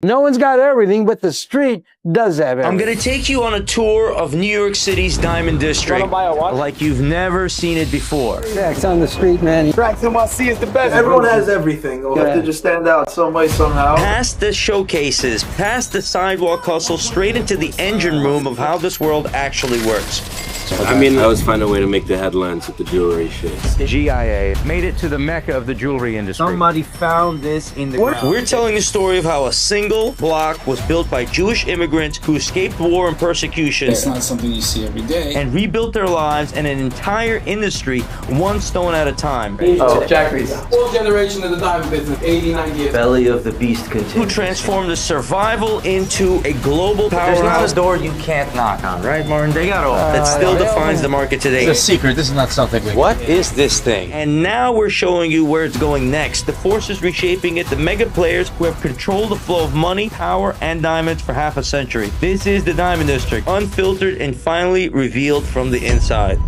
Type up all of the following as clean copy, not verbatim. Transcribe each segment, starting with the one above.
No one's got everything, but the street does have everything. I'm gonna take you on a tour of New York City's Diamond District like you've never seen it before. Jack's on the street, man. Tracks NYC is the best. Everyone has everything. They'll have to just stand out some way, somehow. Past the showcases, past the sidewalk hustle, straight into the engine room of how this world actually works. I mean, I always find a way to make the headlines with the jewelry shit. GIA made it to the mecca of the jewelry industry. Somebody found this in the ground. We're telling the story of how a single block was built by Jewish immigrants who escaped war and persecution. It's not something you see every day. And rebuilt their lives and an entire industry one stone at a time. Oh, Jack Reese. Full generation of the diamond business, 80, 90 years. Belly of the beast continues. Who transformed the survival into a global powerhouse. There's not a door you can't knock on, right, Martin? They got all that still defines the market today. It's a secret. This is not something we... What is this thing? And now we're showing you where it's going next. The forces reshaping it, the mega players who have controlled the flow of money, power, and diamonds for half a century. This is the Diamond District, unfiltered and finally revealed from the inside.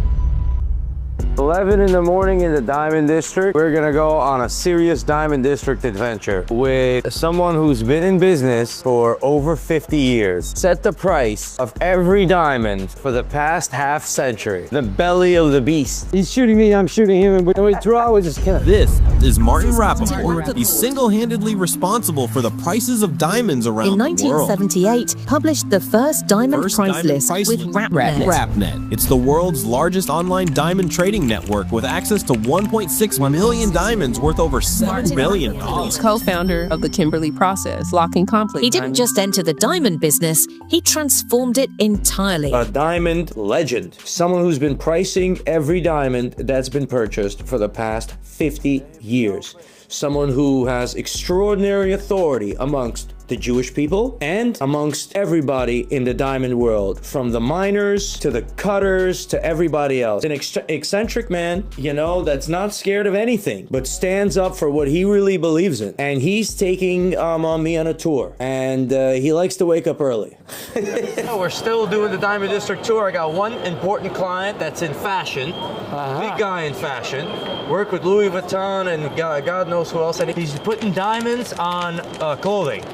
11 in the morning in the Diamond District. We're gonna go on a serious Diamond District adventure with someone who's been in business for over 50 years. Set the price of every diamond for the past half century. The belly of the beast. He's shooting me, I'm shooting him, and we throw, we just kill him. This is Martin Rappaport. He's single-handedly responsible for the prices of diamonds around the world. In 1978, published the first diamond price list with RapNet. It's the world's largest online diamond trading network with access to 1.6 million diamonds worth over $7 billion. He's co-founder of the Kimberly Process, locking complete. He didn't just enter the diamond business, he transformed it entirely. A diamond legend. Someone who's been pricing every diamond that's been purchased for the past 50 years. Someone who has extraordinary authority amongst the Jewish people and amongst everybody in the diamond world, from the miners to the cutters to everybody else. An eccentric man, you know, that's not scared of anything, but stands up for what he really believes in. And he's taking me on a tour, and he likes to wake up early. We're still doing the Diamond District tour. I got one important client that's in fashion, big guy in fashion. Work with Louis Vuitton and God knows who else. And he's putting diamonds on clothing.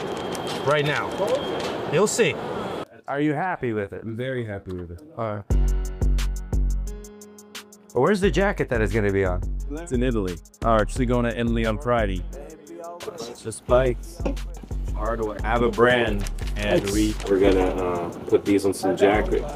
Right now. You'll see. Are you happy with it? I'm very happy with it. All right. Well, where's the jacket that it's going to be on? It's in Italy. I'm actually going to Italy on Friday. It's just spikes. Hardware. I have a brand, and we're going to put these on some jackets.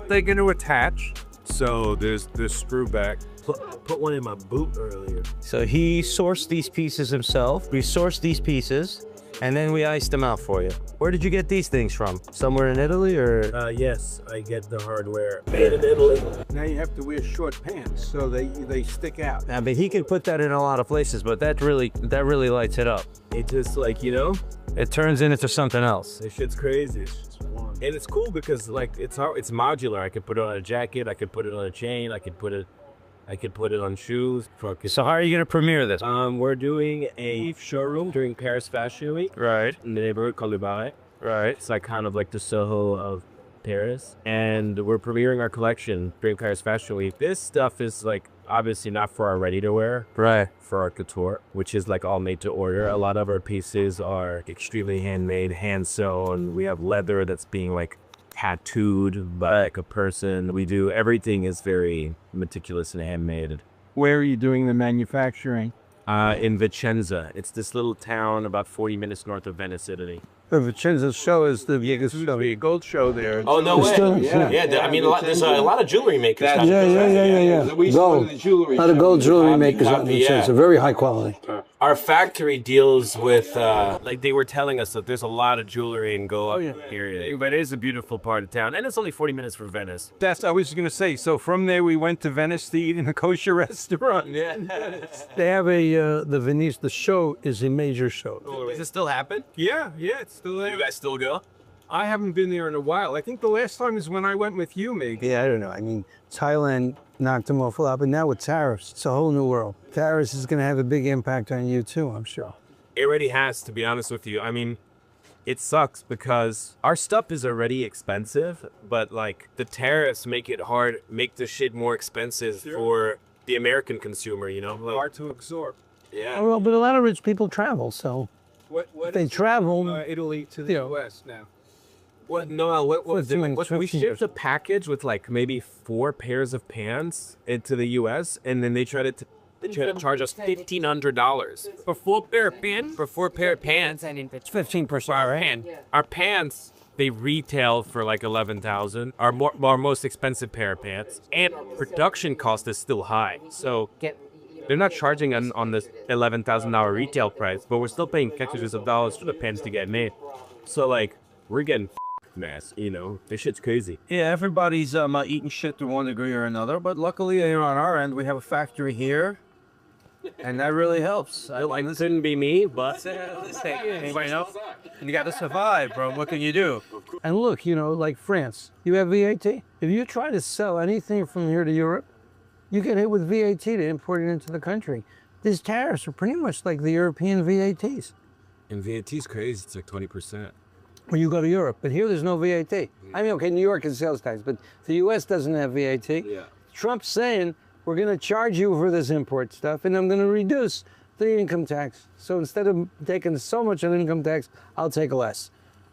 They're going to attach, so there's this screw back. Put one in my boot earlier. So he sourced these pieces himself. We sourced these pieces. And then we iced them out for you. Where did you get these things from? Somewhere in Italy, or? Yes, I get the hardware made in Italy. Now you have to wear short pants, so they stick out. I mean, he could put that in a lot of places, but that really lights it up. It just, like, you know, it turns into something else. This shit's crazy. It's just one. And it's cool because, like, it's modular. I could put it on a jacket, I could put it on a chain, I could put it on shoes. So how are you gonna premiere this? We're doing a showroom during Paris Fashion Week. Right. In the neighborhood called Le Barret. Right. It's like kind of like the Soho of Paris. And we're premiering our collection during Paris Fashion Week. This stuff is like obviously not for our ready-to-wear. Right. For our couture, which is like all made to order. A lot of our pieces are extremely handmade, hand-sewn. We have leather that's being like tattooed by like a person. We do everything is very meticulous and handmade. Where are you doing the manufacturing? In Vicenza. It's this little town about 40 minutes north of Venice, Italy. The Vicenza show is the biggest gold show there. Oh, no way. Yeah. I mean, there's a lot of jewelry makers. Yeah. Gold. A lot of gold jewelry makers out in Vicenza. Very high quality. Our factory deals with, like they were telling us that there's a lot of jewelry and gold here. But it is a beautiful part of town. And it's only 40 minutes from Venice. I was going to say, so from there we went to Venice to eat in a kosher restaurant. Yeah. They have the Venice, the show is a major show. Does it still happen? Yeah, it's still there. You guys still go? I haven't been there in a while. I think the last time is when I went with you, Meg. Yeah, I don't know. I mean, Thailand knocked them awful out, but now with tariffs, it's a whole new world. Tariffs is going to have a big impact on you too, I'm sure. It already has, to be honest with you. I mean, it sucks because our stuff is already expensive, but like the tariffs make it hard, make the shit more expensive for the American consumer, you know? Like, hard to absorb. Yeah. Well, but a lot of rich people travel, so What They travel. Italy to the Yeah. U.S. now? What? No, what was it? Fifteen, We 15 shipped a package with like maybe 4 pairs of pants into the U.S. and then they tried to charge us $1,500 for 4 pair of pants. For 4 pair of pants, and it's 15%. Our pants they retail for like 11,000. Our most expensive pair of pants, and production cost is still high. So they're not charging on this $11,000 retail price, but we're still paying catches of dollars for the pants to get made. So like we're getting mass, you know, this shit's crazy. Yeah, everybody's eating shit to one degree or another, but luckily, you know, on our end, we have a factory here, and that really helps. Like, this couldn't be me, but Anybody else? You got to survive, bro. What can you do? And look, you know, like France, you have VAT. If you try to sell anything from here to Europe, you get hit with VAT to import it into the country. These tariffs are pretty much like the European VATs. and VAT's crazy. It's like 20%. When you go to Europe, but here there's no VAT. I mean, okay, New York is sales tax, but the U.S. doesn't have VAT. Yeah. Trump's saying, we're going to charge you for this import stuff, and I'm going to reduce the income tax. So instead of taking so much of income tax, I'll take less.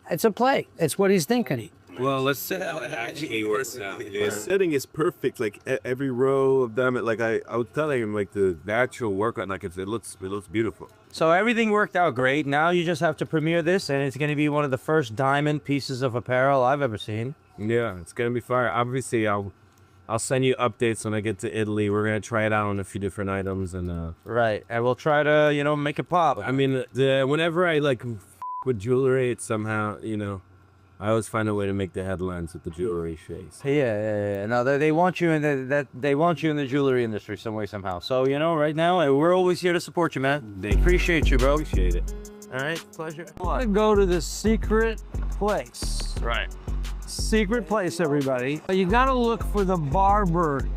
It's a play. It's what he's thinking. Well, let's see how it actually works out. The setting is perfect. Like every row of diamond. Like I was telling him, like the actual work on, like it looks beautiful. So everything worked out great. Now you just have to premiere this, and it's going to be one of the first diamond pieces of apparel I've ever seen. Yeah, it's gonna be fire. Obviously, I'll send you updates when I get to Italy. We're gonna try it out on a few different items, and Right, and we'll try to, you know, make it pop. I mean, whenever I like with jewelry, it's somehow, you know, I always find a way to make the headlines with the jewelry face. Yeah. No, they want you in they want you in the jewelry industry some way somehow. So you know, right now we're always here to support you, man. They Appreciate you, bro. appreciate it. All right, pleasure. I want to go to the secret place. Right. Secret place, everybody. You got to look for the barber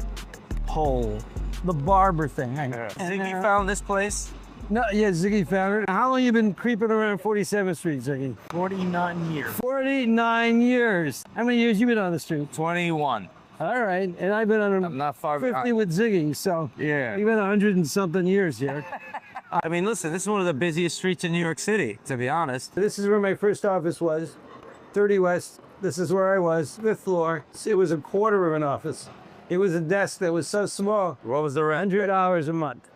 hole. The barber thing. Ziggy found this place. No, yeah, Ziggy found it. How long you been creeping around 47th Street, Ziggy? 49 years. 49 years. How many years you been on the street? 21. All right, and I've been on I'm not far 50 behind. with Ziggy, so Yeah. you've been 100 and something years here. I mean, listen, this is one of the busiest streets in New York City, to be honest. This is where my first office was, 30 West. This is where I was, 5th floor. It was a quarter of an office. It was a desk that was so small. What was the rent? $100 a month.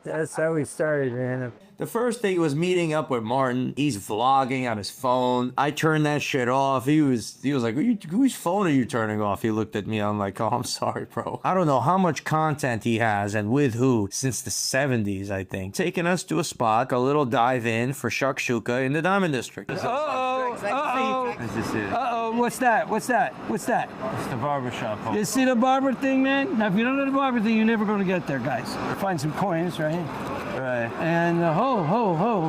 That's how we started, man. The first thing was meeting up with Martin. He's vlogging on his phone. I turned that shit off. He was like, whose phone are you turning off? He looked at me. I'm like, oh, I'm sorry, bro. I don't know how much content he has and with who since the 70s, I think. Taking us to a spot, a little dive in for shakshuka in the Diamond District. What's that? What's that? What's that? It's the barbershop. You see the barber thing, man? Now, if you don't know the barber thing, you're never going to get there, guys. Find some coins, right? Right. And ho.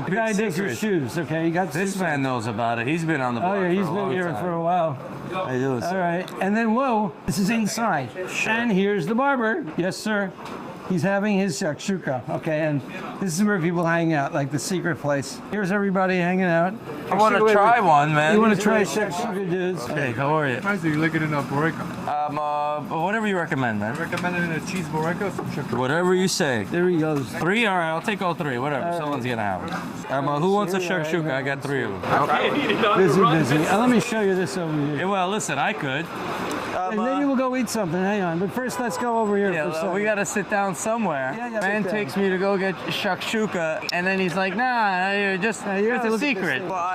The guy does your secret. shoes, okay? You got This man knows about it. He's been on the Oh, bar yeah, for he's a been long here time. for a while. I do. All right. And then, whoa, this is inside. And here's the barber. Yes, sir. He's having his shakshuka, okay? And this is where people hang out, like the secret place. Here's everybody hanging out. I want to try one, man. You want to try shakshuka, dudes? Hey, how are you? How do you like it in a burrito? Whatever you recommend, man. Recommend it in a cheese burrito. Whatever you say. There he goes. 3? All right, I'll take all 3. Whatever. Someone's gonna have it. Who wants a shakshuka? I got 3 of them. Busy. Let me show you this over here. Yeah, well, listen, I could. And then you will go eat something. Hang on. But first, let's go over here for a second. We gotta sit down somewhere. Yeah, Man sit down. takes me to go get shakshuka, and then he's like, nah, it's you a gotta look at secret. this. Well,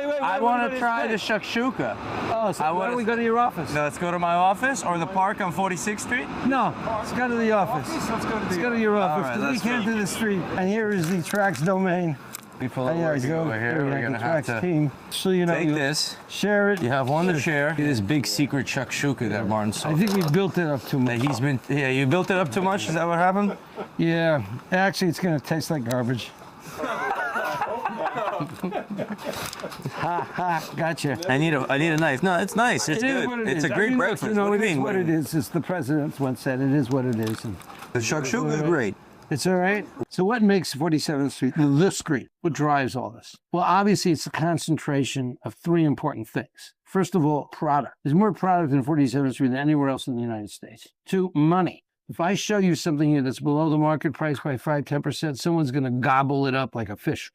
Wait. I want to try the shakshuka. Oh, so why don't we go to your office? Now, let's go to my office or the park on 46th Street. No, let's go to the office. Let's go to your office. right, 'cause we let's can't go. do the street. And here is the Trax domain. We pull And over, go over here. We're gonna have to team. So you know, take you this. share it. You have one to share. This big secret shakshuka that Martin saw. I think we built it up too much. You built it up too much? Is that what happened? Yeah, actually, it's gonna taste like garbage. Gotcha. I need a knife. No, it's nice. It's It is good. what it It's is. a great look, breakfast. You know, What do it you is mean? what it is. It's the president once said, it is what it is. And The shakshuka is great. it's all right. So what makes 47th Street the street? What drives all this? Well, obviously, it's a concentration of 3 important things. First of all, product. There's more product in 47th Street than anywhere else in the United States. 2, money. If I show you something here that's below the market price by 5-10%, someone's going to gobble it up like a fish.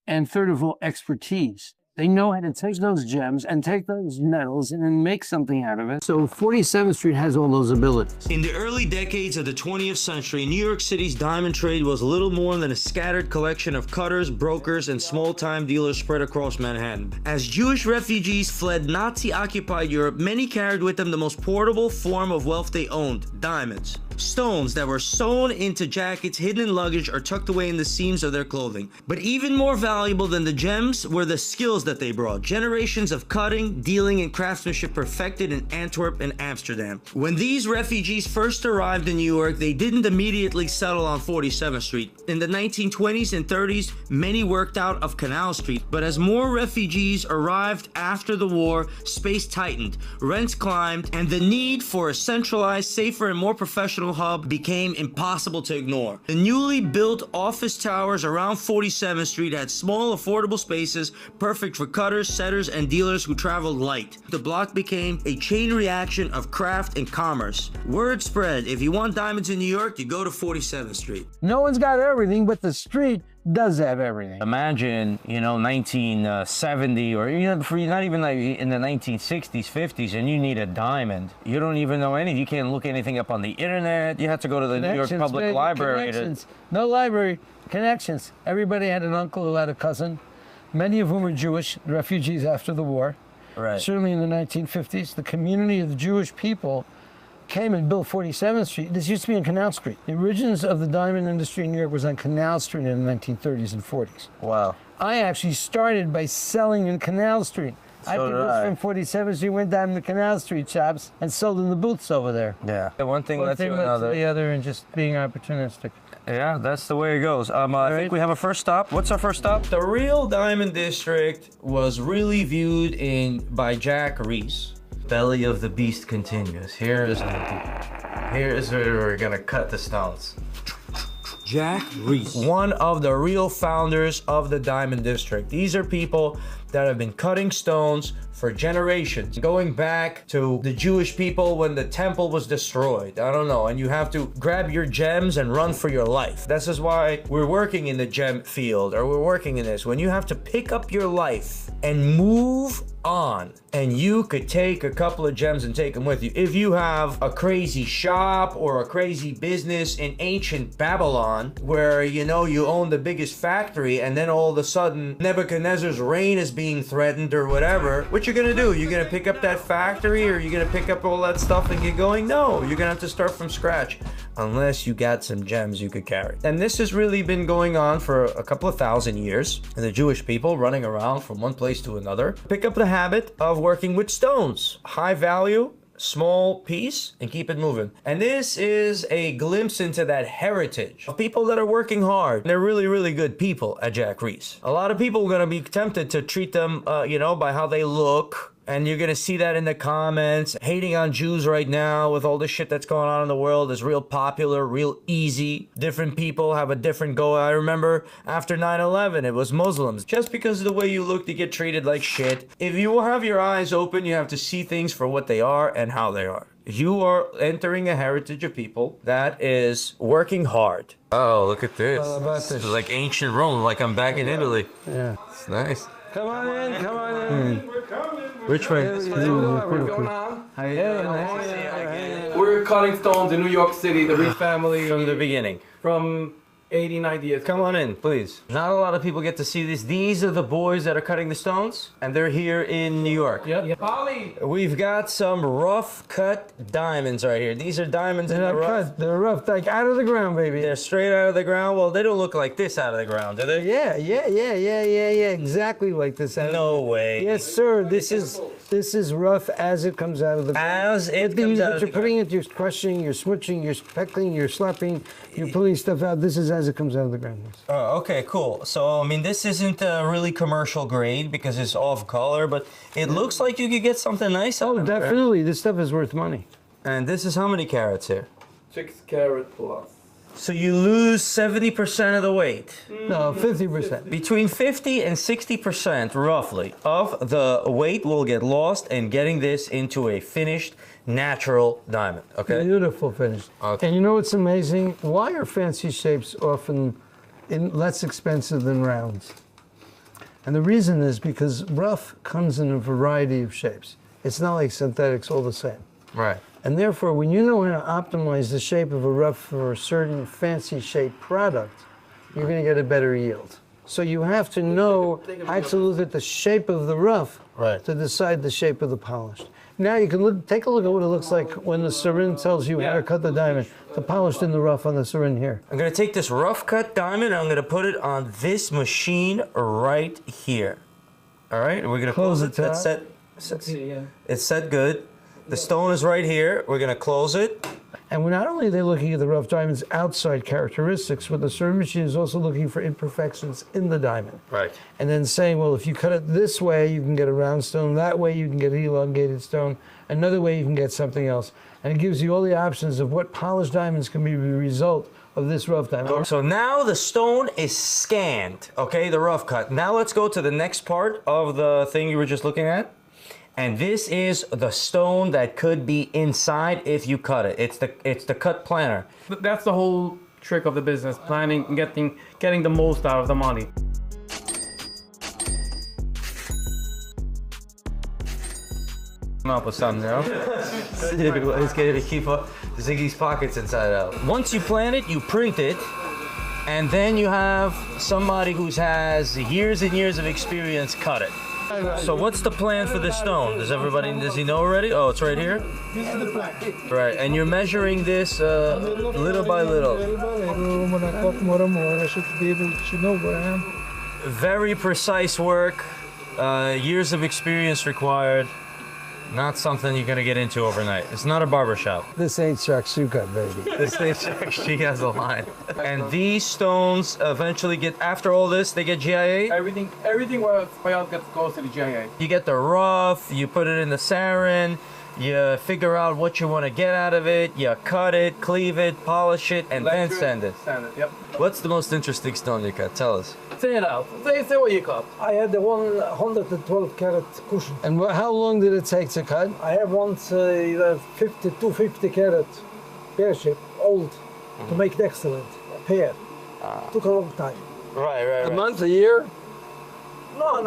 and third of all, expertise. They know how to take those gems and take those metals and then make something out of it. So 47th Street has all those abilities. In the early decades of the 20th century, New York City's diamond trade was little more than a scattered collection of cutters, brokers, and small-time dealers spread across Manhattan. As Jewish refugees fled Nazi-occupied Europe, many carried with them the most portable form of wealth they owned, diamonds. Stones that were sewn into jackets, hidden in luggage, or tucked away in the seams of their clothing. But even more valuable than the gems were the skills that they brought. Generations of cutting, dealing, and craftsmanship perfected in Antwerp and Amsterdam. When these refugees first arrived in New York, they didn't immediately settle on 47th Street. In the 1920s and 30s, many worked out of Canal Street. But as more refugees arrived after the war, space tightened, rents climbed, and the need for a centralized, safer, and more professional hub became impossible to ignore. The newly built office towers around 47th Street had small, affordable spaces, perfect for cutters, setters, and dealers who traveled light. The block became a chain reaction of craft and commerce. Word spread, if you want diamonds in New York, you go to 47th Street. No one's got everything, but the street does have everything. Imagine, 1970 or not even like in the 1960s, 50s, and you need a diamond. You don't even know anything. You can't look anything up on the internet. You have to go to the New York Public Library. No library. Connections. Everybody had an uncle who had a cousin, many of whom were Jewish, refugees after the war. Right. Certainly in the 1950s, the community of the Jewish people came and built 47th Street. This used to be on Canal Street. The origins of the diamond industry in New York was on Canal Street in the 1930s and 40s. Wow. I actually started by selling in Canal Street. I picked up from 47th Street, went down to Canal Street shops and sold in the booths over there. Yeah. One thing led to another. The other, and just being opportunistic. Yeah, that's the way it goes. I think we have a first stop. What's our first stop? The real Diamond District was really viewed by Jack Reese. Belly of the beast continues. Here's where we're gonna cut the stones. Jack Reese, one of the real founders of the Diamond District. These are people that have been cutting stones for generations, going back to the Jewish people when the temple was destroyed. I don't know, and you have to grab your gems and run for your life. This is why we're working in the gem field, or we're working in this. When you have to pick up your life and move on, and you could take a couple of gems and take them with you. If you have a crazy shop or a crazy business in ancient Babylon where you own the biggest factory, and then all of a sudden Nebuchadnezzar's reign is being threatened or whatever, what you're gonna do? You're gonna pick up that factory, or you're gonna pick up all that stuff and get going? No, you're gonna have to start from scratch unless you got some gems you could carry. And this has really been going on for a couple of thousand years, and the Jewish people running around from one place to another pick up the habit of working with stones. High value, small piece, and keep it moving. And this is a glimpse into that heritage of people that are working hard. They're really, really good people at Jack Reese. A lot of people are gonna be tempted to treat them, by how they look. And you're gonna see that in the comments. Hating on Jews right now with all the shit that's going on in the world is real popular, real easy. Different people have a different go. I remember after 9/11, it was Muslims. Just because of the way you look, you get treated like shit. If you have your eyes open, you have to see things for what they are and how they are. You are entering a heritage of people that is working hard. Oh, look at this. This is like ancient Rome, like I'm back in Italy. Yeah. It's nice. Come on in, come on in. Which way? What's going on? We're cutting stones in New York City, the Reese family. From the beginning. From 80, 90 years. Come on in, please. Not a lot of people get to see this. These are the boys that are cutting the stones, and they're here in New York. Yep. Polly! We've got some rough cut diamonds right here. These are diamonds in the rough. They're rough, like out of the ground, baby. They're straight out of the ground. Well, they don't look like this out of the ground, do they? Yeah. Exactly like this. No way. Yes, sir. This is rough as it comes out of the ground. As it comes out of the You're putting it, you're crushing, you're switching, you're speckling, you're slapping, you're pulling stuff out. This is as it comes out of the ground. Oh, okay, cool. So, this isn't a really commercial grade because it's off color, but it looks like you could get something nice out of it. Definitely. This stuff is worth money. And this is how many carats here? 6 carat plus. So you lose 70% of the weight. No, 50%. Between 50 and 60% roughly of the weight will get lost in getting this into a finished natural diamond, okay? Beautiful finish. Okay. And you know what's amazing? Why are fancy shapes often less expensive than rounds? And the reason is because rough comes in a variety of shapes. It's not like synthetics all the same. Right. And therefore, when you know how to optimize the shape of a rough for a certain fancy shaped product, you're going to get a better yield. So you have to know how to look at the shape of the rough to decide the shape of the polished. Now you can take a look at what it looks like when the syringe tells you how to cut the diamond, the polished in the rough on the syringe here. I'm gonna take this rough cut diamond and I'm gonna put it on this machine right here. All right, we're gonna close it. That's set. It's set good. The stone is right here. We're gonna close it. And not only are they looking at the rough diamond's outside characteristics, but the syringe machine is also looking for imperfections in the diamond. Right. And then saying, well, if you cut it this way, you can get a round stone. That way, you can get an elongated stone. Another way, you can get something else. And it gives you all the options of what polished diamonds can be the result of this rough diamond. So now the stone is scanned, okay, the rough cut. Now let's go to the next part of the thing you were just looking at. And this is the stone that could be inside if you cut it. It's the cut planner. That's the whole trick of the business, planning and getting the most out of the money. Come up with something, you know? It's gonna keep Ziggy's pockets inside out. Once you plan it, you print it, and then you have somebody who has years and years of experience cut it. So what's the plan for this stone? Does he know already? Oh, it's right here? This is the plan. Right, and you're measuring this little by little. When I cut more and more, I should be able to know where I am. Very precise work, years of experience required. Not something you're gonna get into overnight. It's not a barbershop. This ain't shakshuka, baby. This ain't she has a line. And these stones eventually get, after all this, they get GIA? Everything goes to the GIA. You get the rough, you put it in the sarin, you figure out what you want to get out of it, you cut it, cleave it, polish it, and then sand it. Yep. What's the most interesting stone you cut? Tell us. Say it out. Say what you cut. I had the 112 carat cushion. And how long did it take to cut? I have one 250 carat pear shape, old, to make it excellent. Pear. Took a long time. Right. A month, a year? No.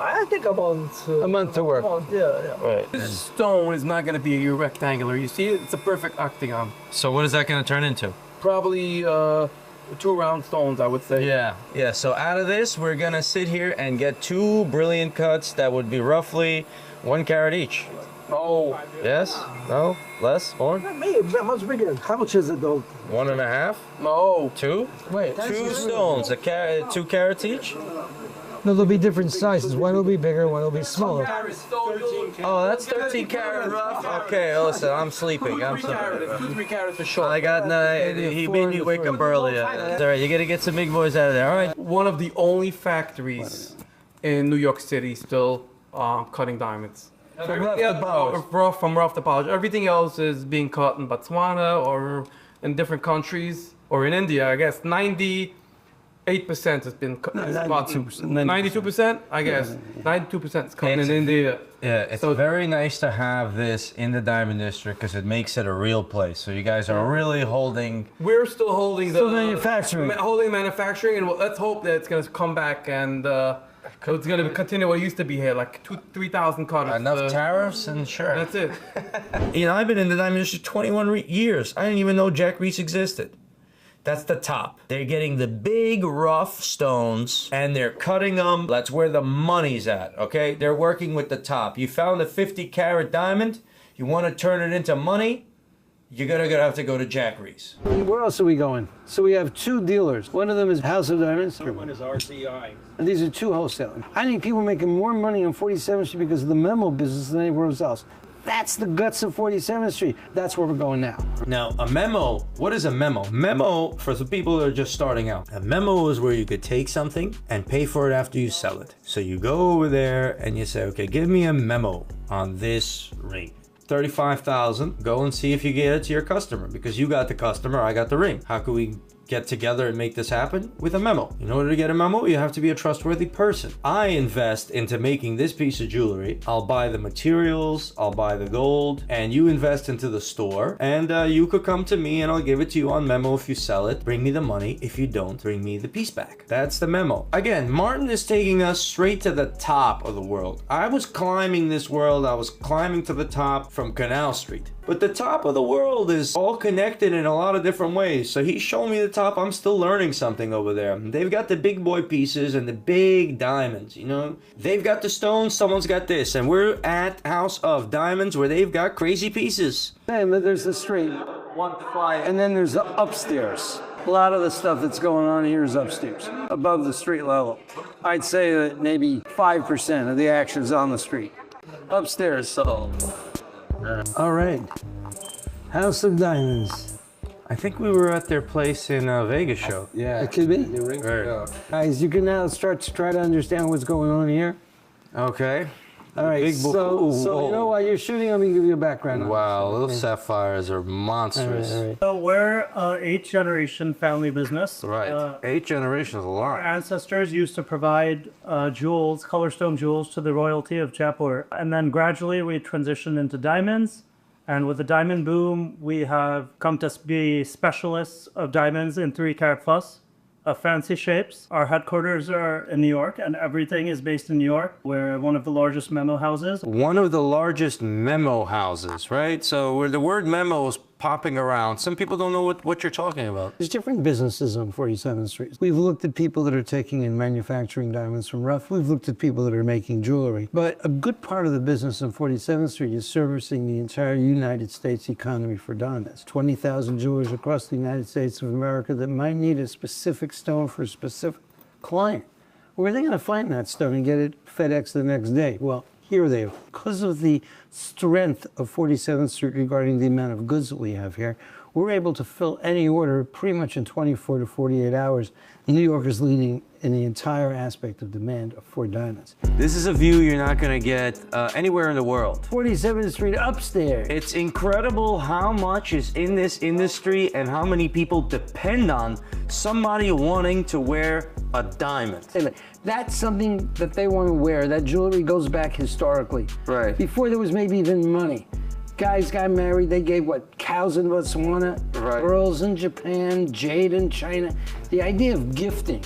I think about a month to work. Yeah. Right. This stone is not going to be rectangular. You see, it's a perfect octagon. So what is that going to turn into? Probably 2 round stones, I would say. Yeah. So out of this, we're going to sit here and get 2 brilliant cuts that would be roughly 1 carat each. No. Yes? No? Less? More? Maybe much bigger. How much is it though? 1.5? No. 2? Wait. 2 stones, 2 carats each? No, there'll be different sizes. One will be bigger, one will be smaller. Oh, that's 13 carat rough. Okay, listen, I'm sleeping. I'm sleeping. 2-3 carats for sure. I got he made me wake up early. It's all right, you gotta get some big boys out of there. All right. One of the only factories in New York City still cutting diamonds. From rough to polish. Everything else is being cut in Botswana or in different countries or in India. I guess 98% has been cut. 92%, I guess. 92% is cut in India. Yeah, it's so very nice to have this in the Diamond District because it makes it a real place. So you guys are really holding. We're still holding the manufacturing. Holding manufacturing, and let's hope that it's going to come back and it's going to continue what used to be here, like 2,000-3,000 cutters. Enough tariffs and sure. That's it. You know, I've been in the Diamond District 21 years. I didn't even know Jack Reese existed. That's the top. They're getting the big rough stones and they're cutting them. That's where the money's at, okay? They're working with the top. You found a 50 carat diamond. You want to turn it into money. You're gonna have to go to Jack Reese. Where else are we going? So we have 2 dealers. One of them is House of Diamonds. One is RCI. And these are 2 wholesalers. I think people are making more money on 47th Street because of the memo business than anywhere else. That's the guts of 47th Street. That's where we're going now. Now, a memo, what is a memo? Memo, for the people that are just starting out, a memo is where you could take something and pay for it after you sell it. So you go over there and you say, okay, give me a memo on this ring. $35,000, go and see if you get it to your customer because you got the customer, I got the ring. How can we get together and make this happen? With a memo. In order to get a memo, you have to be a trustworthy person. I invest into making this piece of jewelry. I'll buy the materials, I'll buy the gold, and you invest into the store. And you could come to me and I'll give it to you on memo if you sell it. Bring me the money. If you don't, bring me the piece back. That's the memo. Again, Martin is taking us straight to the top of the world. I was climbing this world. I was climbing to the top from Canal Street. But the top of the world is all connected in a lot of different ways. So he's showing me the top. I'm still learning something over there. They've got the big boy pieces and the big diamonds, you know. They've got the stones, someone's got this. And we're at House of Diamonds where they've got crazy pieces. And there's the street, and then there's the upstairs. A lot of the stuff that's going on here is upstairs, above the street level. I'd say that maybe 5% of the action's on the street. Upstairs, so. All right. House of Diamonds. I think we were at their place in Vegas show. Yeah. It could be. Right. Guys, you can now start to try to understand what's going on here. Okay. All right, so you know while you're shooting, let me give you a background. Wow, those sapphires are monstrous. All right. So we're an 8th generation family business. Right, 8th generation is a lot. Our ancestors used to provide jewels, colorstone jewels to the royalty of Jaipur. And then gradually we transitioned into diamonds. And with the diamond boom, we have come to be specialists of diamonds in 3-carat plus. Fancy shapes. Our headquarters are in New York, and everything is based in New York. We're one of the largest memo houses. One of the largest memo houses, right? So where the word memo is popping around, some people don't know what you're talking about. There's different businesses on 47th Street. We've looked at people that are taking and manufacturing diamonds from rough. We've looked at people that are making jewelry. But a good part of the business on 47th Street is servicing the entire United States economy for diamonds. 20,000 jewelers across the United States of America that might need a specific stone for a specific client. Where are they going to find that stone and get it FedEx the next day? Well, here they are. Because of the strength of 47th Street regarding the amount of goods that we have here, we're able to fill any order pretty much in 24 to 48 hours. New York is leading in the entire aspect of demand for diamonds. This is a view you're not going to get anywhere in the world. 47th Street upstairs. It's incredible how much is in this industry and how many people depend on somebody wanting to wear a diamond. That's something that they want to wear. That jewelry goes back historically. Right. Before there was maybe even money. Guys got married, they gave what, cows in Botswana, right. Pearls in Japan, jade in China. The idea of gifting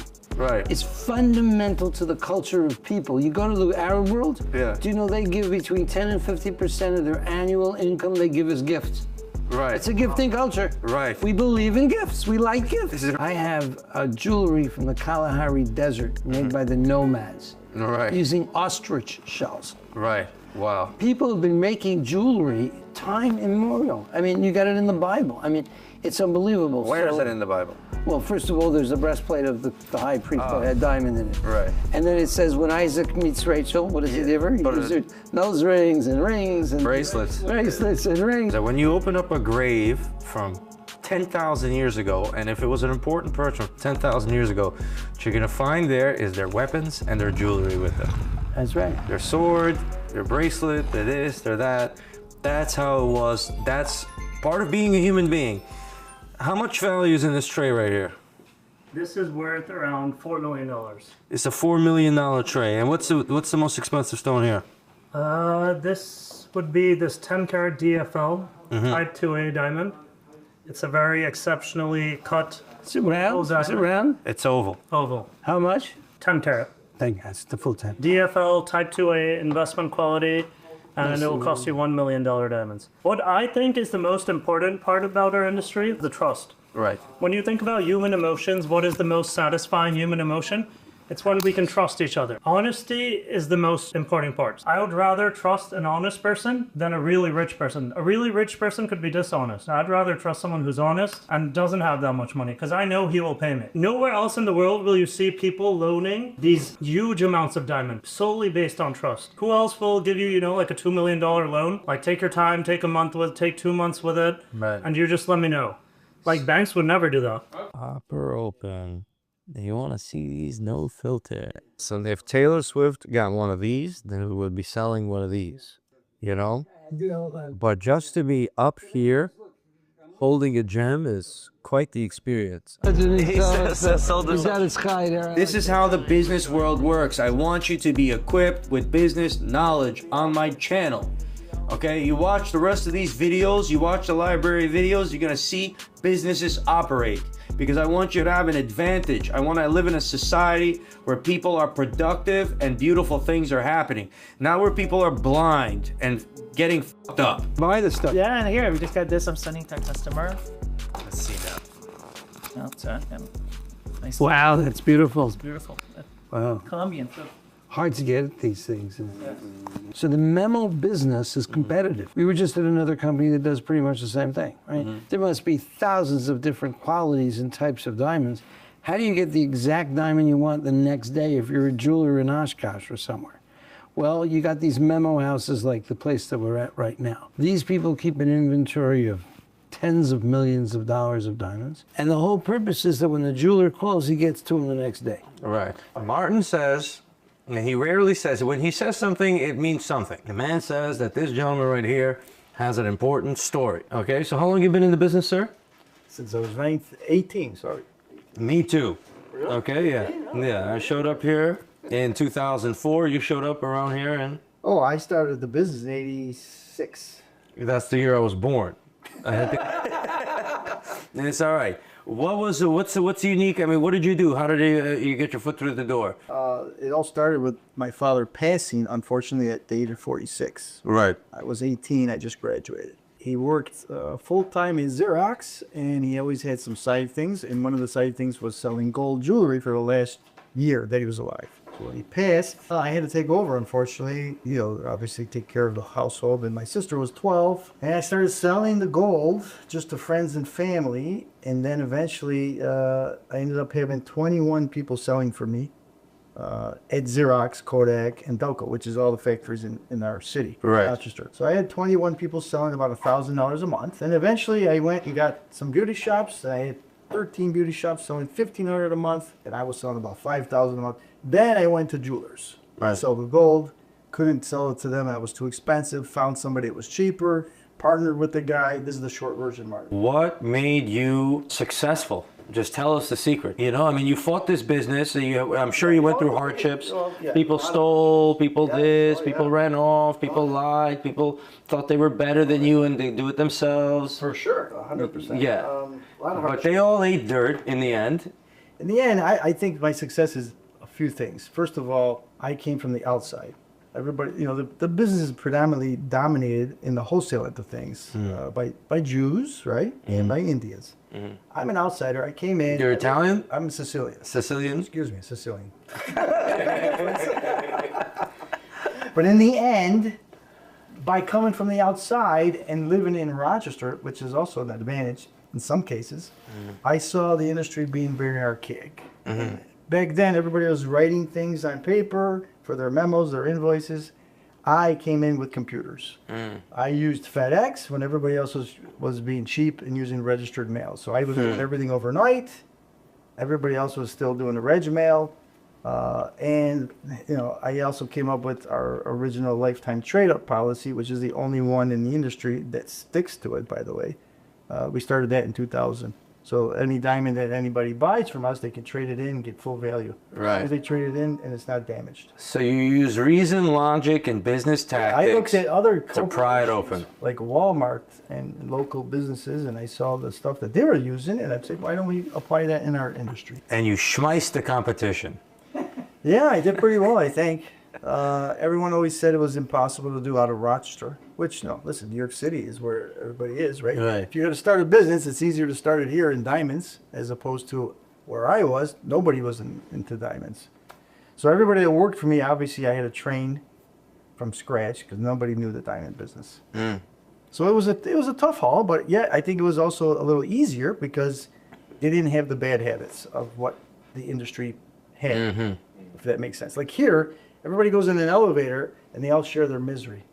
is fundamental to the culture of people. You go to the Arab world, do you know they give between 10 and 50% of their annual income they give as gifts? Right. It's a gifting culture. Right. We believe in gifts. We like gifts. I have jewelry from the Kalahari Desert made by the nomads. Right. Using ostrich shells. Right. Wow. People have been making jewelry time immemorial. I mean, you got it in the Bible. I mean, it's unbelievable. Where is it in the Bible? Well, first of all, there's the breastplate of the high priest that had diamond in it. Right. And then it says when Isaac meets Rachel, what does he give her? He gives her nose rings and bracelets. Bracelets and rings. So when you open up a grave from 10,000 years ago, and if it was an important person 10,000 years ago, what you're gonna find there is their weapons and their jewelry with them. That's right. Their sword, their bracelet, their this, their that. That's how it was. That's part of being a human being. How much value is in this tray right here? This is worth around $4 million. It's a $4 million tray. And what's the most expensive stone here? This would be this 10-carat DFL Type 2A diamond. It's a very exceptionally cut. Is it round? Is it round? It's oval. Oval. How much? 10 carat. Thank you. It's the full 10. DFL Type 2A investment quality, and it will cost you $1 million diamonds. What I think is the most important part about our industry, the trust. Right. When you think about human emotions, what is the most satisfying human emotion? It's when we can trust each other. Honesty is the most important part. I would rather trust an honest person than a really rich person. A really rich person could be dishonest. I'd rather trust someone who's honest and doesn't have that much money because I know he will pay me. Nowhere else in the world will you see people loaning these huge amounts of diamond solely based on trust. Who else will give you, like a $2 million loan? Like take your time, take a month with it, take 2 months with it, and you just let me know. Like banks would never do that. Popper open. You want to see these no filter. So if Taylor Swift got one of these, then we would be selling one of these, But just to be up here Holding a gem is quite the experience. This is how the business world works. I want you to be equipped with business knowledge on my channel. Okay, you watch the rest of these videos, you watch the library videos, you're gonna see businesses operate. Because I want you to have an advantage. I want to live in a society where people are productive and beautiful things are happening. Not where people are blind and getting fucked up. Buy the stuff. Yeah, and here we just got this. I'm sending to a customer. Let's see that. No, it's nice. Wow, that's beautiful. It's beautiful. Wow. Colombian too. Hard to get these things. So the memo business is competitive. We were just at another company that does pretty much the same thing, right? There must be thousands of different qualities and types of diamonds. How do you get the exact diamond you want the next day if you're a jeweler in Oshkosh or somewhere? Well, you got these memo houses like the place that we're at right now. These people keep an inventory of tens of millions of dollars of diamonds. And the whole purpose is that when the jeweler calls, he gets to them the next day. Right. Martin says, and he rarely says it, when he says something, it means something. The man says that this gentleman right here has an important story. Okay, so how long have you been in the business, sir? Since I was 18, sorry. Me too. Really? Okay, yeah. Yeah, I showed up here in 2004. You showed up around here and... Oh, I started the business in 86. That's the year I was born. And it's all right. What's unique? I mean, what did you do? How did you get your foot through the door? It all started with my father passing, unfortunately, at the age of 46. Right. I was 18. I just graduated. He worked full-time in Xerox, and he always had some side things. And one of the side things was selling gold jewelry for the last year that he was alive. So when he passed, I had to take over, unfortunately. You know, obviously take care of the household. And my sister was 12. And I started selling the gold just to friends and family. And then eventually, I ended up having 21 people selling for me at Xerox, Kodak, and Delco, which is all the factories in our city, right. Rochester. So I had 21 people selling about $1,000 a month. And eventually, I went and got some beauty shops. I had 13 beauty shops selling $1,500 a month, and I was selling about $5,000 a month. Then I went to jewelers. Right. Sold the gold, couldn't sell it to them. That was too expensive. Found somebody that was cheaper. Partnered with the guy. This is the short version, Martin. What made you successful? Just tell us the secret. You know, I mean, you fought this business. I'm sure you went through hardships. People stole, people people ran off, people lied, people thought they were better than you and they do it themselves. For sure, 100%. Yeah. But they all ate dirt in the end. In the end, I think my success is a few things. First of all, I came from the outside. Everybody, you know, the business is predominantly dominated in the wholesale end of things by Jews, right, and by Indians. I'm an outsider. I came in. You're Italian? I'm Sicilian. Sicilian? Excuse me, Sicilian. But in the end, by coming from the outside and living in Rochester, which is also an advantage in some cases, I saw the industry being very archaic. Back then, everybody was writing things on paper for their memos, their invoices. I came in with computers. I used FedEx when everybody else was being cheap and using registered mail. So I was doing everything overnight. Everybody else was still doing the reg mail. And you know, I also came up with our original lifetime trade-up policy, which is the only one in the industry that sticks to it, by the way. We started that in 2000. So any diamond that anybody buys from us, they can trade it in and get full value. Right. As they trade it in and it's not damaged. So you use reason, logic, and business tactics I looked at other to pry it open. Like Walmart and local businesses, and I saw the stuff that they were using, and I said, why don't we apply that in our industry? And you schmeiced the competition. Yeah, I did pretty well, I think. Everyone always said it was impossible to do out of Rochester, which, no, listen, New York City is where everybody is, right? If you're going to start a business, it's easier to start it here in diamonds as opposed to where I was. Nobody was into diamonds. So everybody that worked for me, obviously, I had to train from scratch because nobody knew the diamond business. So it was a tough haul, but yeah, I think it was also a little easier because they didn't have the bad habits of what the industry had, if that makes sense. Like here, everybody goes in an elevator and they all share their misery.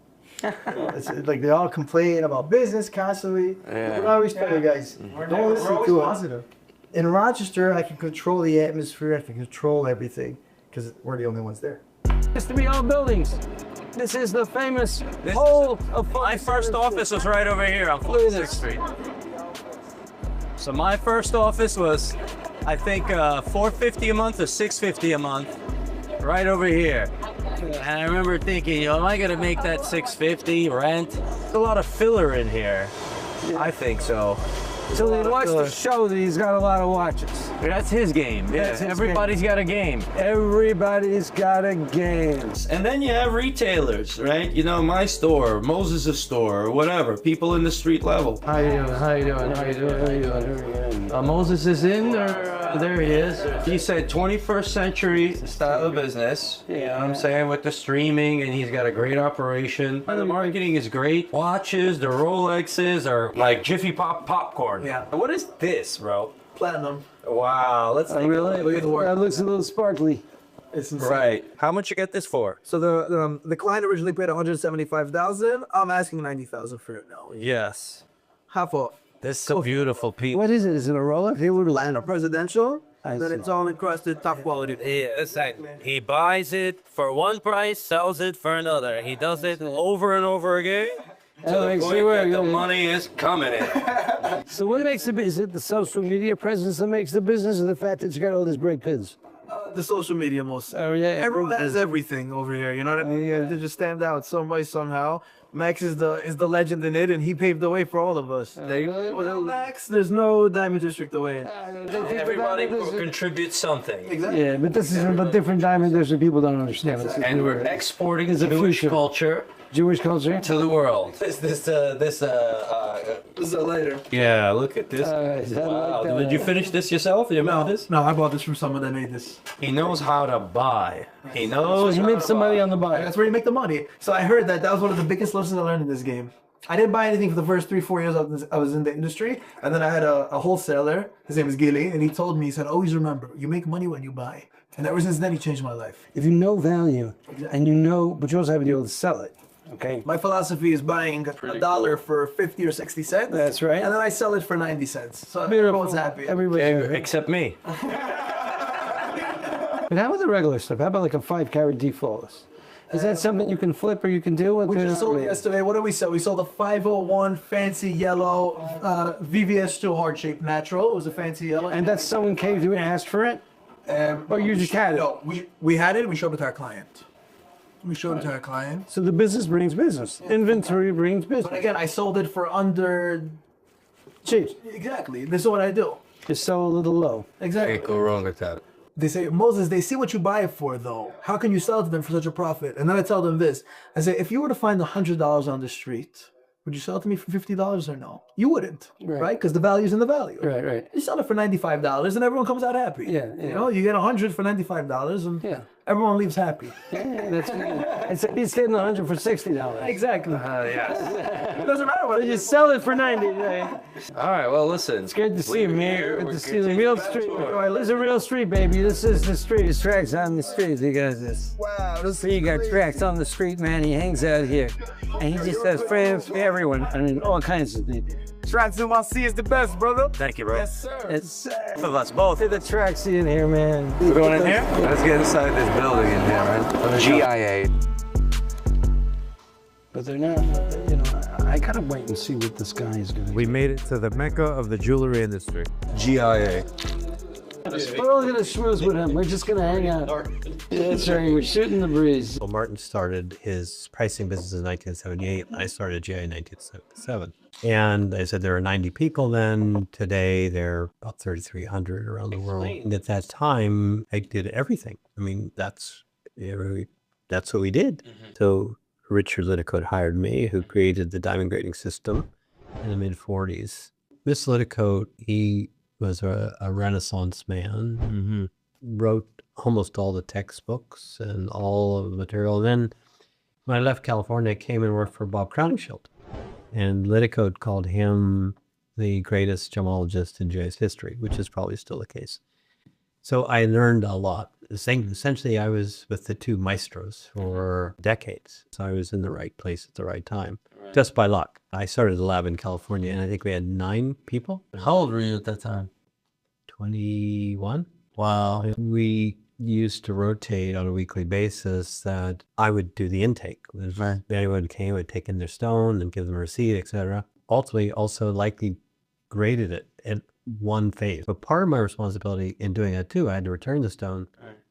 It's like they all complain about business constantly. But I always tell you guys, don't listen to it. In Rochester, I can control the atmosphere. I can control everything because we're the only ones there. It's to be all buildings. This is the famous hole of my first office was right over here on 46th Street. So my first office was, I think, $450 a month or $650 a month, right over here. And I remember thinking, am I gonna make that $650 rent? There's a lot of filler in here. I think so. So he wants to show that he's got a lot of watches. That's his game. Yeah, everybody's got a game. Everybody's got a game. And then you have retailers, right? You know, my store, Moses' store, or whatever. People in the street level. How you doing? How you doing? How you doing? How you doing? Moses is in, or there he is. He said 21st century style of business. You know what I'm saying? With the streaming, and he's got a great operation. And the marketing is great. Watches, the Rolexes are like Jiffy Pop popcorn. Yeah. What is this, bro? Platinum. Wow, let's take Really? a look at the work. That looks a little sparkly. It's insane. Right. How much you get this for? So the client originally paid 175,000. I'm asking 90,000 for it now. Yes. Half off. This is a beautiful piece. What is it? Is it a Rolex? He would land A presidential. Then see. it's all encrusted, top quality. He buys it for one price, sells it for another. He does it over and over again. The money is coming in. So what makes it? Is it the social media presence that makes the business, or the fact that you got all these great pins? The social media most. Oh yeah, Everyone has everything over here. You know what I mean? They just stand out some way somehow. Max is the legend in it, and he paved the way for all of us. Without Max, there's no Diamond District the way. Everybody contributes something. Exactly. Yeah, but this is a different Diamond District. People don't understand. And we're exporting It's a Jewish future. culture Jewish culture. to the world. This This is a later. Yeah, look at this. Wow. Did you finish this yourself? You made this? No, I bought this from someone that made this. He knows how to buy. He So knows. he makes some money on the buy. That's where you make the money. So I heard that was one of the biggest lessons I learned in this game. I didn't buy anything for the first 3-4 years I was in the industry, and then I had a wholesaler. His name is Gilly, and he told me, he said, always remember, you make money when you buy. And ever since then, he changed my life. If you know value, and you know, but you also have to be able to sell it. Okay. My philosophy is buying $1 for 50 or 60 cents. That's right. And then I sell it for 90 cents. So everyone's happy. Everybody. Except me. But how about the regular stuff? How about like a 5-carat D flawless? Is that something you can flip or you can do with We just sold it yesterday. What did we sell? We sold a 501 fancy yellow VVS2 heart-shaped natural. It was a fancy yellow. And that's someone came to you and asked for it? Or you just had it? No, we had it. We showed it to our client. We showed it to our client. So the business brings business. Inventory brings business. But again, I sold it for under... Cheap. Exactly. This is what I do. Just sell a little low. Exactly. Can't go wrong with that. They say, Moses, they see what you buy it for, though. How can you sell it to them for such a profit? And then I tell them this. I say, if you were to find $100 on the street, would you sell it to me for $50 or no? You wouldn't, right? Because the value's in the value. Right, right. You sell it for $95 and everyone comes out happy. Yeah, yeah. You know, you get 100 for $95 and everyone leaves happy. Yeah, that's good. It's he's getting 100 for $60. Exactly. Yes. It doesn't matter what You sell it for 90. Right? All right, well, listen. It's good to see him here. Good to see the real street. This is a real street, baby. This is the street. There's tracks on the street. You guys, this. Wow. This You got tracks on the street, man. He hangs out here. And he just has friends for everyone. I mean, all kinds of people. Tracks in my sea is the best, brother. Thank you, bro. Yes, sir. It's For us both. the tracks in here, man. We're going in here? Let's get inside this building in here, man. GIA. But they're not, you know, I gotta wait and see what this guy is gonna We made it to the mecca of the jewelry industry. GIA. We're all gonna schmooze with him. We're just gonna hang out. That's right. We're shooting the breeze. Well, Martin started his pricing business in 1978. I started GIA in 1977. And I said there were 90 people then. Today, there are about 3,300 around the world. And at that time, I did everything. I mean, that's what we did. So Richard Lidicote hired me, who created the diamond grading system in the mid-40s. This Lidicote, he was a Renaissance man, wrote almost all the textbooks and all of the material. And then when I left California, I came and worked for Bob Crowningshield. And Lidicote called him the greatest gemologist in GIA's history, which is probably still the case. So I learned a lot. Essentially, I was with the two maestros for decades. So I was in the right place at the right time, just by luck. I started the lab in California, and I think we had 9 people. How old were you at that time? 21. Wow. We used to rotate on a weekly basis that I would do the intake. Right. Anyone came, would take in their stone and give them a receipt, etc. Ultimately, also likely graded it. And one phase. But part of my responsibility in doing that too, I had to return the stone,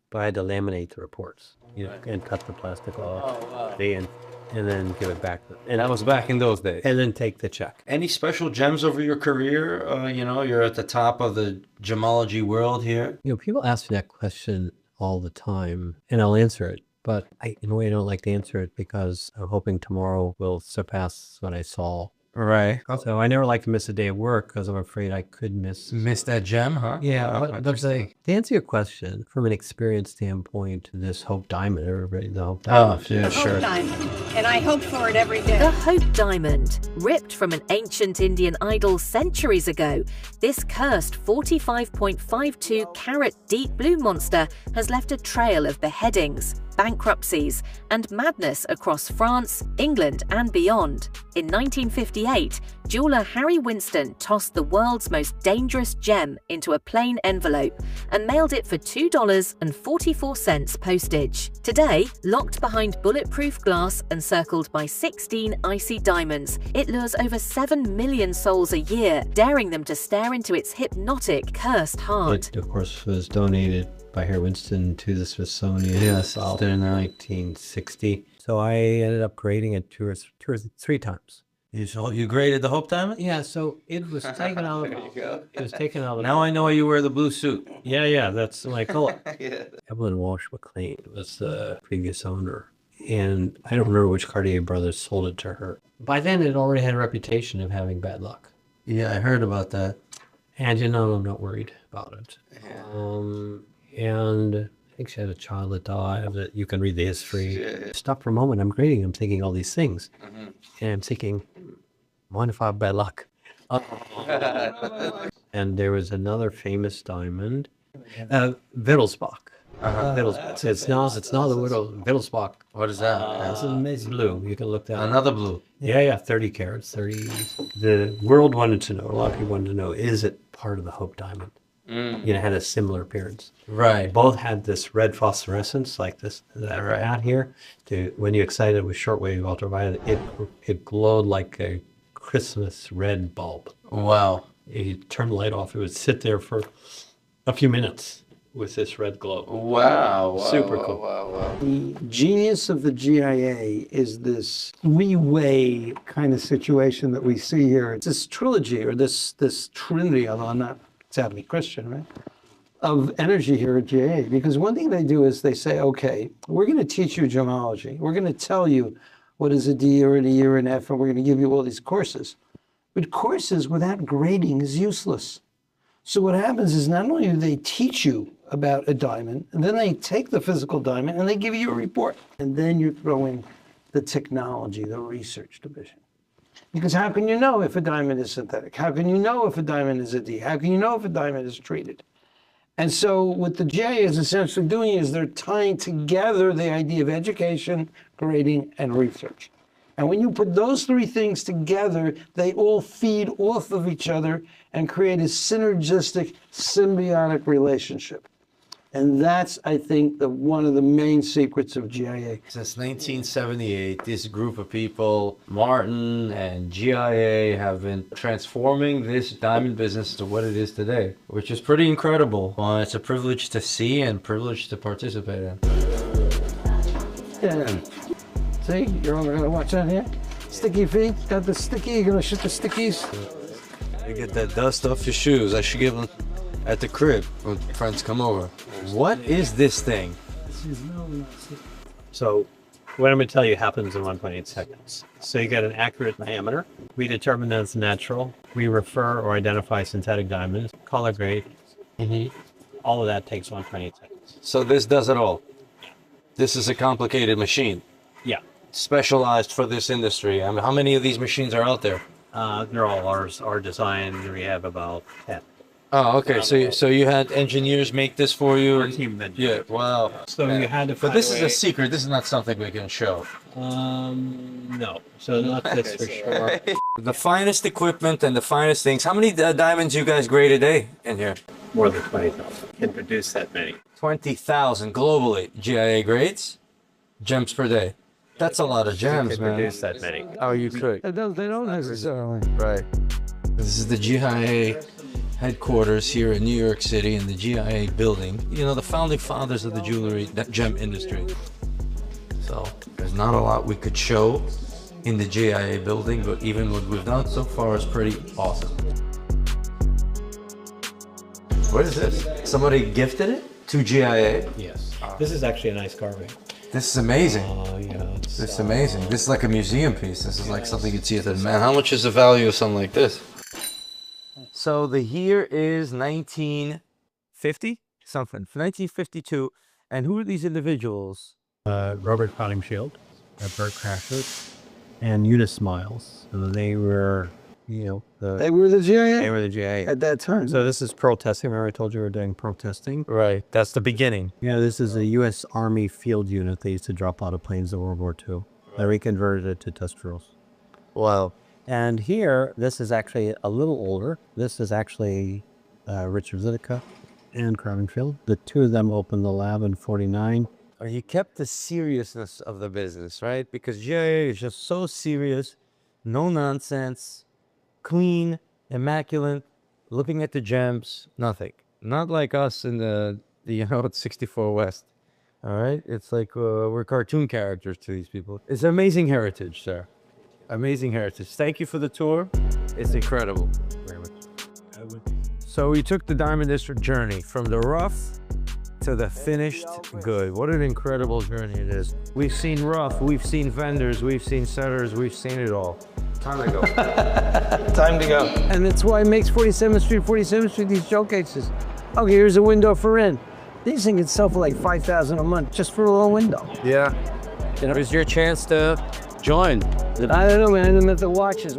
but I had to laminate the reports, and cut the plastic off, and then give it back. And that was back in those days. And then take the check. Any special gems over your career? You're at the top of the gemology world here. People ask me that question all the time, and I'll answer it. But in a way, I don't like to answer it because I'm hoping tomorrow will surpass what I saw. Right. So I never like to miss a day of work because I'm afraid I could miss that gem, huh? Yeah. To answer your question, from an experience standpoint, this Hope Diamond, everybody, the Hope Diamond. Oh, yeah, Hope Diamond, and I hope for it every day. The Hope Diamond, ripped from an ancient Indian idol centuries ago, this cursed 45.52 carat deep blue monster has left a trail of beheadings, bankruptcies, and madness across France, England, and beyond. In 1958, jeweler Harry Winston tossed the world's most dangerous gem into a plain envelope and mailed it for $2.44 postage. Today, locked behind bulletproof glass and circled by 16 icy diamonds, it lures over 7 million souls a year, daring them to stare into its hypnotic, cursed heart. It, of course, was donated by Harry Winston to the Smithsonian. Yes, in 1960. So I ended up grading it two or three times. You graded the Hope Diamond? Yeah, so it was taken out. It was taken out. Now I know why you wear the blue suit. Yeah, that's my color. Evelyn Walsh McLean was the previous owner, and I don't remember which Cartier brothers sold it to her. By then, it already had a reputation of having bad luck. Yeah, I heard about that. And I'm not worried about it. And I think she had a child that died. That you can read the history. Stop for a moment. I'm grading. I'm thinking all these things, and I'm thinking, what if I have bad luck? And there was another famous diamond, Wittelsbach. Wittelsbach. It's not the Wittelsbach. What is that? It's amazing blue. You can look that up. Another blue. Yeah, 30 carats. 30. The world wanted to know. A lot of people wanted to know: is it part of the Hope Diamond? It had a similar appearance. Right. Both had this red phosphorescence like this that are out here. When you excited it with shortwave ultraviolet, it glowed like a Christmas red bulb. Wow. You turn the light off, it would sit there for a few minutes with this red glow. Wow. Super cool. Wow. The genius of the GIA is this three-way kind of situation that we see here. It's this trilogy, or this trinity, although I'm not sadly Christian, right, of energy here at GIA. Because one thing they do is they say, okay, we're going to teach you gemology. We're going to tell you what is a D or an E or an F, and we're going to give you all these courses. But courses without grading is useless. So what happens is not only do they teach you about a diamond, and then they take the physical diamond and they give you a report. And then you throw in the technology, the research division. Because how can you know if a diamond is synthetic? How can you know if a diamond is a D? How can you know if a diamond is treated? And so what the GIA is essentially doing is they're tying together the idea of education, grading, and research. And when you put those three things together, they all feed off of each other and create a synergistic, symbiotic relationship. And that's, I think, one of the main secrets of GIA. Since 1978, this group of people, Martin and GIA, have been transforming this diamond business to what it is today, which is pretty incredible. It's a privilege to see and privilege to participate in. Yeah. See, you're all gonna watch that here. Sticky feet, got the sticky, you're gonna shoot the stickies. You get that dust off your shoes. I should give them at the crib when friends come over. What is this thing? So what I'm going to tell you happens in 1.8 seconds. So you get an accurate diameter. We determine that it's natural. We refer or identify synthetic diamonds, color grade. All of that takes 1.8 seconds. So this does it all. This is a complicated machine. Yeah. Specialized for this industry. I mean, how many of these machines are out there? They're all ours, our design. We have about 10. Oh, okay. So you had engineers make this for you? Our team engineers. Yeah. Wow. So you had to. But this is a secret. This is not something we can show. No. So not this for sure. The finest equipment and the finest things. How many diamonds you guys grade a day in here? More than 20,000. Can produce that many. 20,000 globally. GIA grades, gems per day. That's a lot of gems, man. Produce that many. Oh, you could. They don't necessarily. Right. This is the GIA headquarters here in New York City in the GIA building. You know, the founding fathers of the jewelry, that gem industry. So there's not a lot we could show in the GIA building, but even what we've done so far is pretty awesome. What is this? Somebody gifted it to GIA? Yes. This is actually a nice carving. This is amazing. Yeah. This is amazing. This is like a museum piece. This is like something you'd see at the man. How much is the value of something like this? So the year is 1950 something, 1952. And who are these individuals? Robert Pottingshield, Bert Crashers, and Eunice Smiles. So they were, you know, They were the GIA? They were the GIA. At that time. So this is protesting. Remember I told you we were doing protesting? Right. That's the beginning. Yeah, this is a U.S. Army field unit. They used to drop out of planes in World War II. They reconverted it to test drills. Wow. And here, this is actually a little older. This is actually Richard Zittica and Crownfield. The two of them opened the lab in '49. You kept the seriousness of the business, right? Because GIA is just so serious, no nonsense, clean, immaculate, looking at the gems, nothing. Not like us in the 64 West. All right? It's like we're cartoon characters to these people. It's amazing heritage, sir. Amazing heritage. Thank you for the tour. It's incredible. Very much. So we took the Diamond District journey from the rough to the finished good. What an incredible journey it is. We've seen rough, we've seen vendors, we've seen setters, we've seen it all. Time to go. Time to go. And that's why it makes 47th Street these showcases. Okay, here's a window for rent. These things can sell for like $5,000 a month just for a little window. Yeah. You know, it's your chance to join. I don't know, man. I'm at the watches.